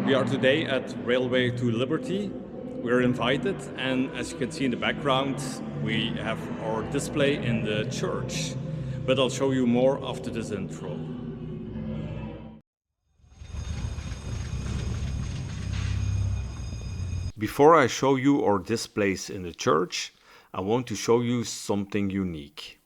We are today at Railway to Liberty. We're invited, and as you can see in the background, we have our display in the church. But I'll show you more after this intro. Before I show you our displays in the church, I want to show you something unique.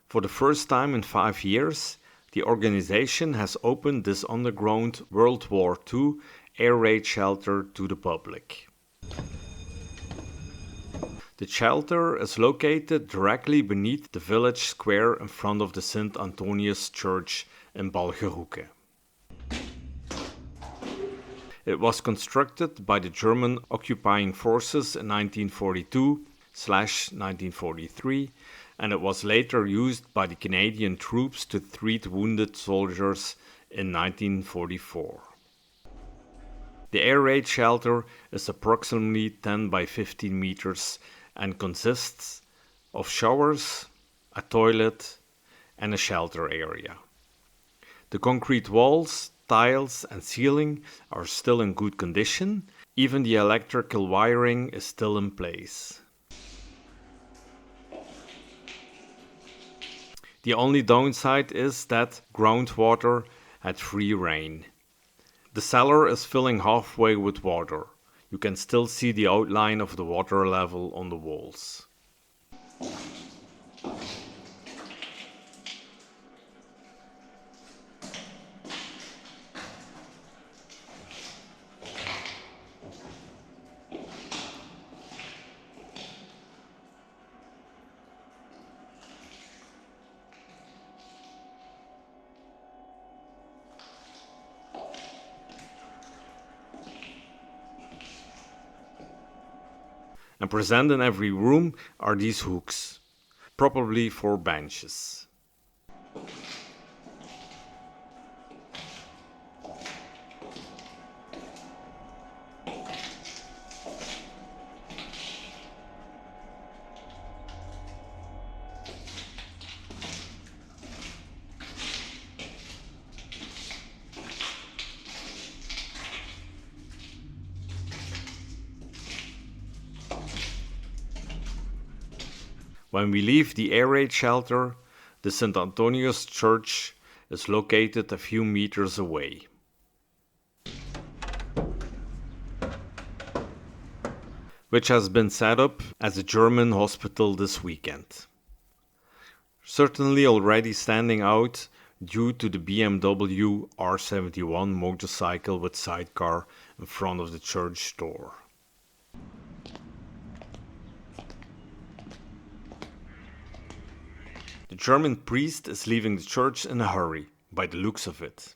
For the first time in 5 years, the organization has opened this underground World War II air raid shelter to the public. The shelter is located directly beneath the village square in front of the St. Antonius Church in Balgerhoeke. It was constructed by the German occupying forces in 1942/1943, and it was later used by the Canadian troops to treat wounded soldiers in 1944. The air raid shelter is approximately 10 by 15 meters and consists of showers, a toilet, and a shelter area. The concrete walls, tiles and ceiling are still in good condition. Even the electrical wiring is still in place. The only downside is that groundwater had free rein. The cellar is filling halfway with water. You can still see the outline of the water level on the walls. And present in every room are these hooks, probably for benches. When we leave the air raid shelter, the St. Antonius Church is located a few meters away. Which has been set up as a German hospital this weekend. Certainly already standing out due to the BMW R71 motorcycle with sidecar in front of the church door. The German priest is leaving the church in a hurry, by the looks of it.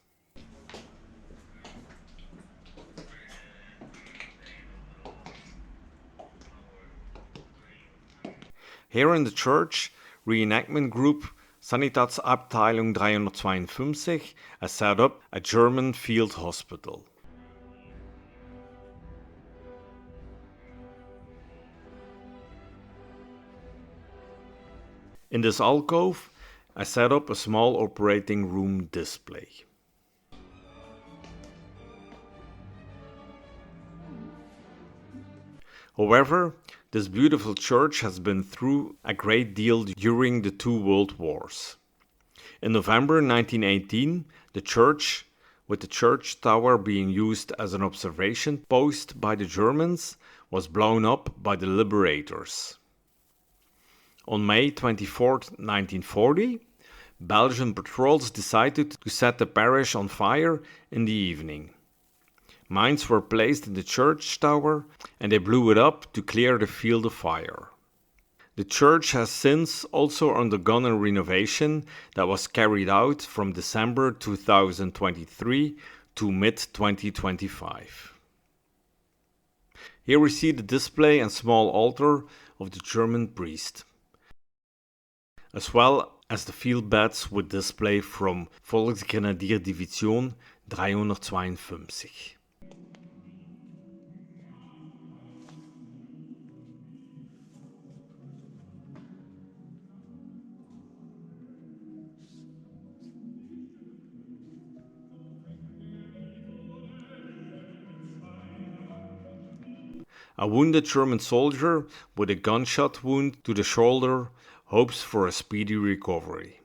Here in the church, Reenactment group Sanitätsabteilung 352 has set up a German field hospital. In this alcove, I set up a small operating room display. However, this beautiful church has been through a great deal during the two world wars. In November 1918, the church, with the church tower being used as an observation post by the Germans, was blown up by the liberators. On May 24, 1940, Belgian patrols decided to set the parish on fire in the evening. Mines were placed in the church tower and they blew it up to clear the field of fire. The church has since also undergone a renovation that was carried out from December 2023 to mid-2025. Here we see the display and small altar of the German priest, as well as the field beds with display from Volks-Grenadier-Division 352. A wounded German soldier with a gunshot wound to the shoulder hopes for a speedy recovery.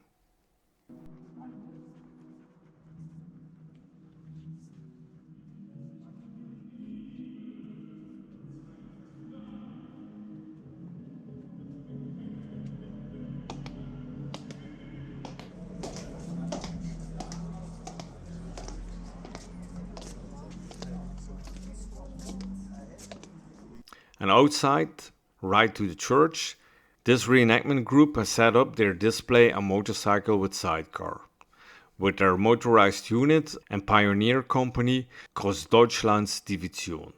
And outside, right to the church, this reenactment group has set up their display a motorcycle with sidecar, with their motorized unit and pioneer company Großdeutschland-Division.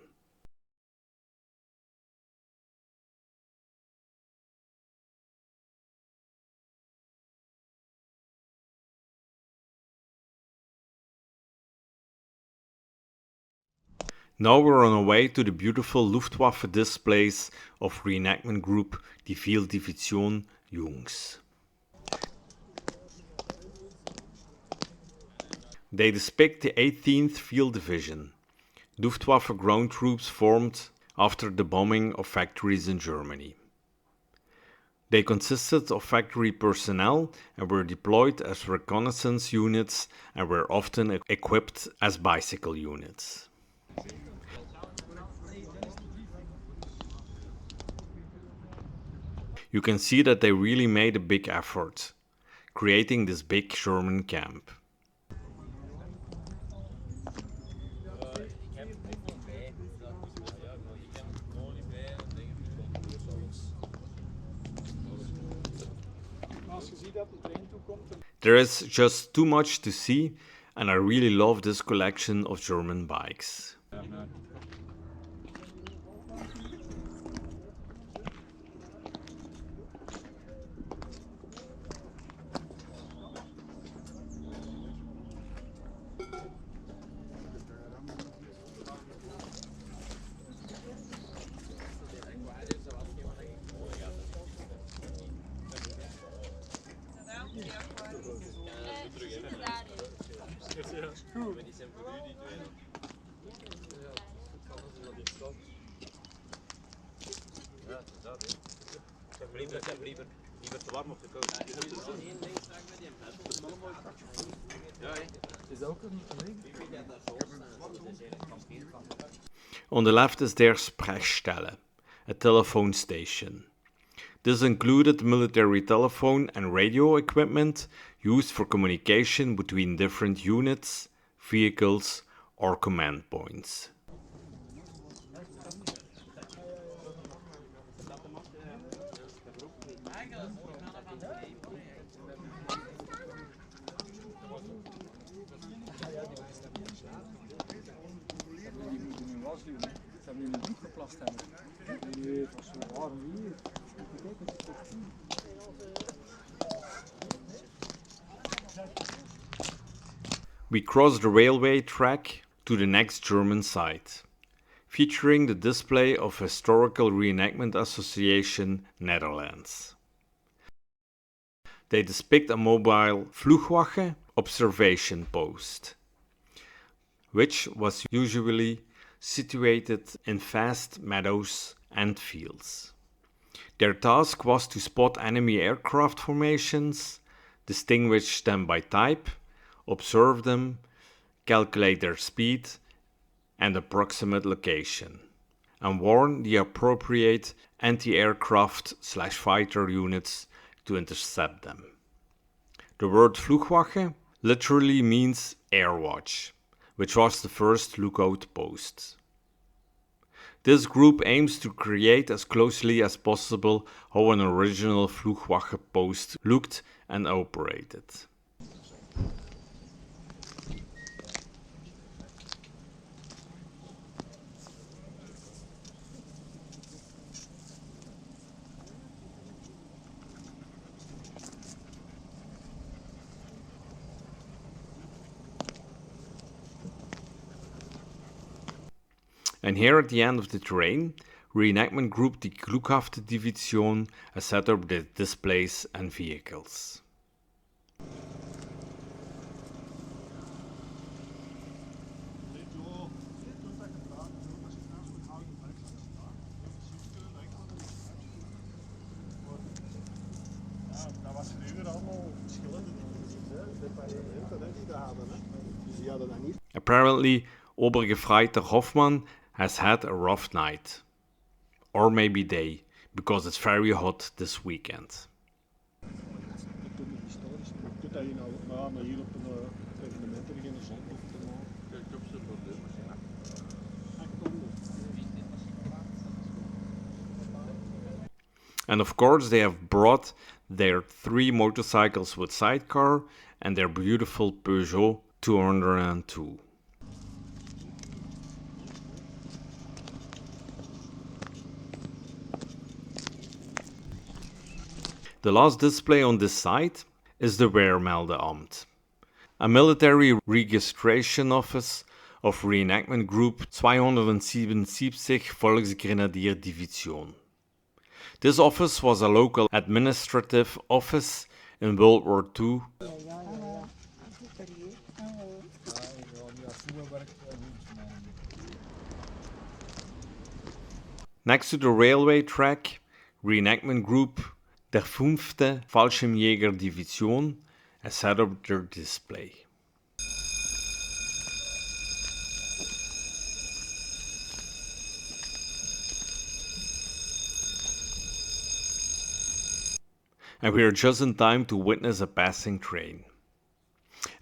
Now we're on our way to the beautiful Luftwaffe displays of reenactment group Die Field Division Jungs. They depict the 18th Field Division, Luftwaffe ground troops formed after the bombing of factories in Germany. They consisted of factory personnel and were deployed as reconnaissance units and were often equipped as bicycle units. You can see that they really made a big effort, creating this big German camp. There is just too much to see, and I really love this collection of German bikes. On the left is their Sprechstelle, a telephone station. This included military telephone and radio equipment used for communication between different units, vehicles, or command points. We cross the railway track to the next German site, featuring the display of Historical Reenactment Association Netherlands. They depict a mobile Flugwache observation post, which was usually situated in vast meadows and fields. Their task was to spot enemy aircraft formations, distinguish them by type, observe them, calculate their speed and approximate location, and warn the appropriate anti-aircraft/fighter units to intercept them. The word Flugwache literally means air watch, which was the first lookout post. This group aims to create as closely as possible how an original Flugwache post looked and operated. And here at the end of the terrain, reenactment group the Glückhafte Division has set up the displays and vehicles. Apparently, Obergefreiter Hoffmann has had a rough night. Or maybe day, because it's very hot this weekend. And of course they have brought their 3 motorcycles with sidecar and their beautiful Peugeot 202. The last display on this site is the Wehrmeldeamt, a military registration office of Reenactment Group 277 Volks-Grenadier-Division. This office was a local administrative office in World War II next to the railway track. Reenactment Group der fünfte Fallschirmjäger-Division has set up their display. And we are just in time to witness a passing train.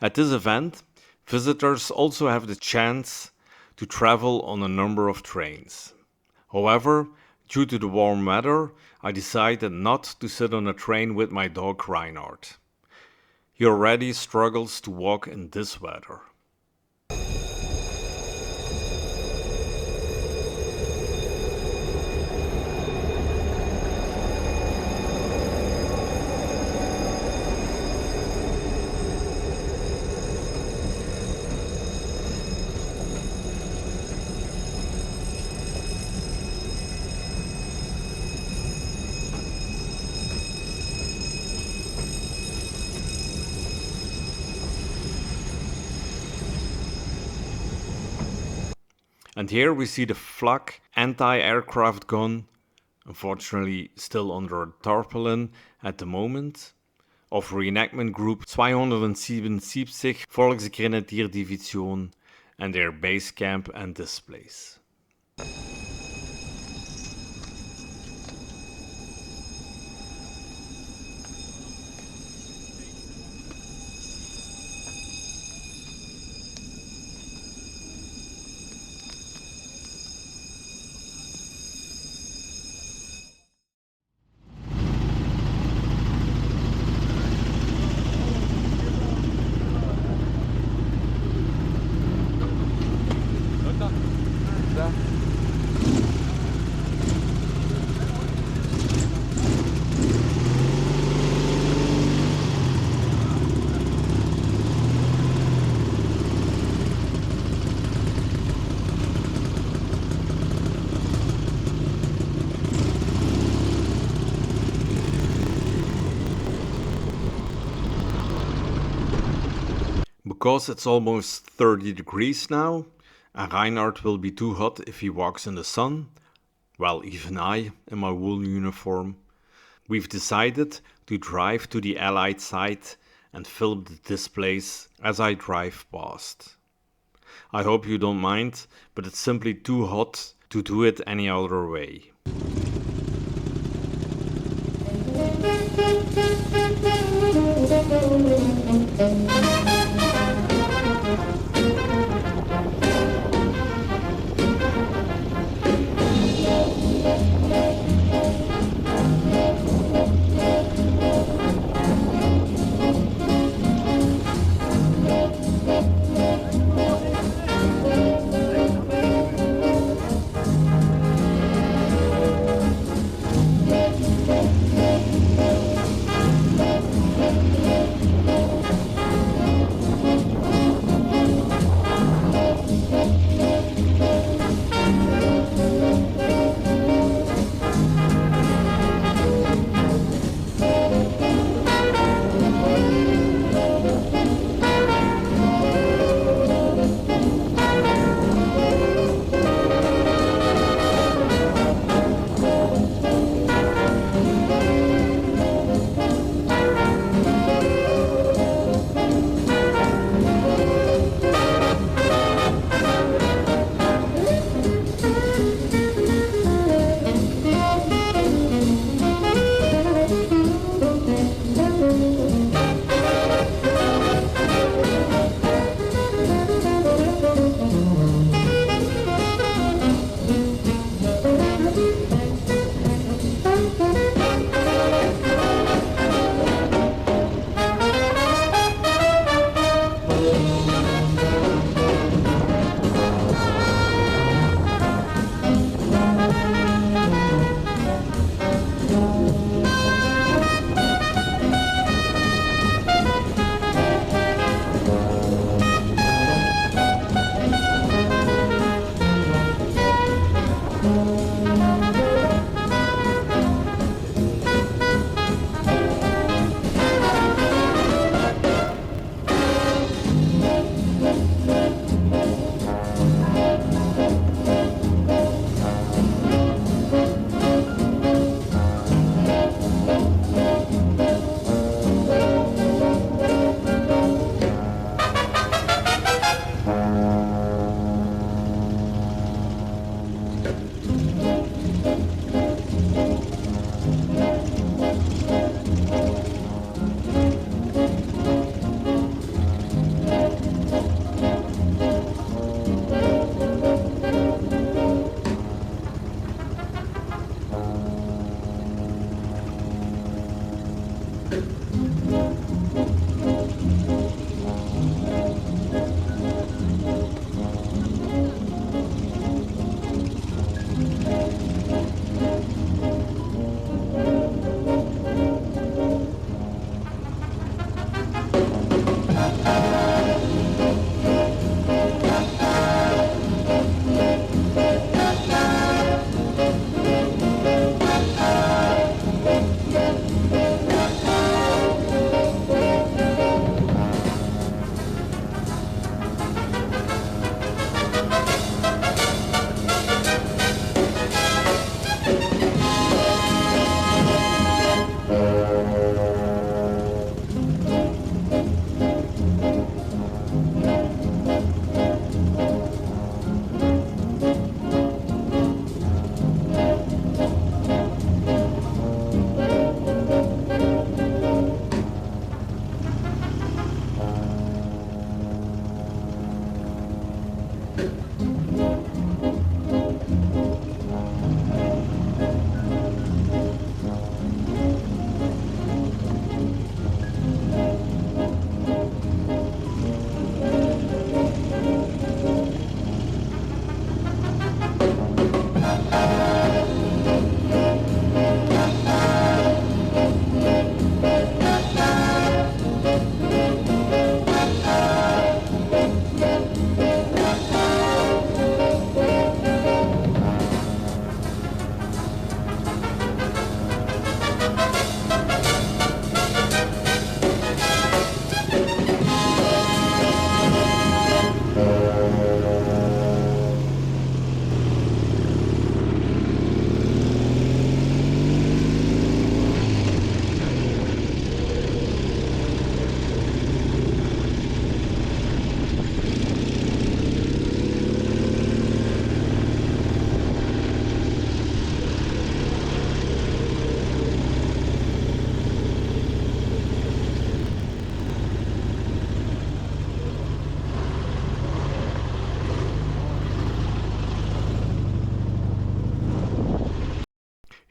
At this event, visitors also have the chance to travel on a number of trains. However, due to the warm weather, I decided not to sit on a train with my dog Reinhard. He already struggles to walk in this weather. And here we see the Flak anti-aircraft gun, unfortunately still under tarpaulin at the moment, of Reenactment Group 277 Volks-Grenadier-Division and their base camp and displays. Because it's almost 30 degrees now, and Reinhard will be too hot if he walks in the sun, well, even I in my wool uniform, we've decided to drive to the Allied site and film the displays as I drive past. I hope you don't mind, but it's simply too hot to do it any other way.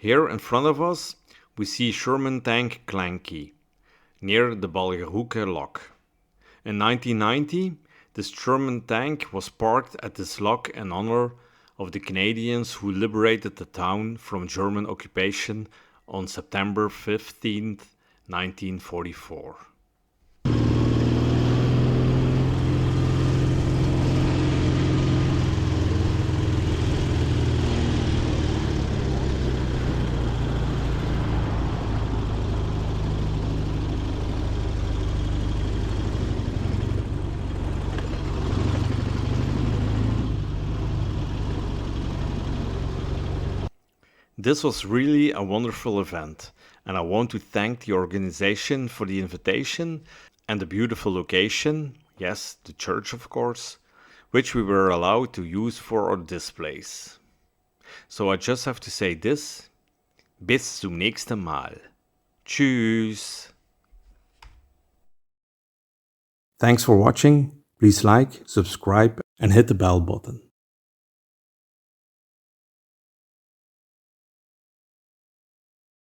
Here in front of us we see Sherman tank Clanky, near the Balgerhoeke lock. In 1990, this German tank was parked at this lock in honor of the Canadians who liberated the town from German occupation on September 15, 1944. This was really a wonderful event, and I want to thank the organization for the invitation and the beautiful location, yes, the church of course, which we were allowed to use for our displays. So I just have to say this, bis zum nächsten Mal. Tschüss. Thanks for watching. Please like, subscribe and hit the bell button.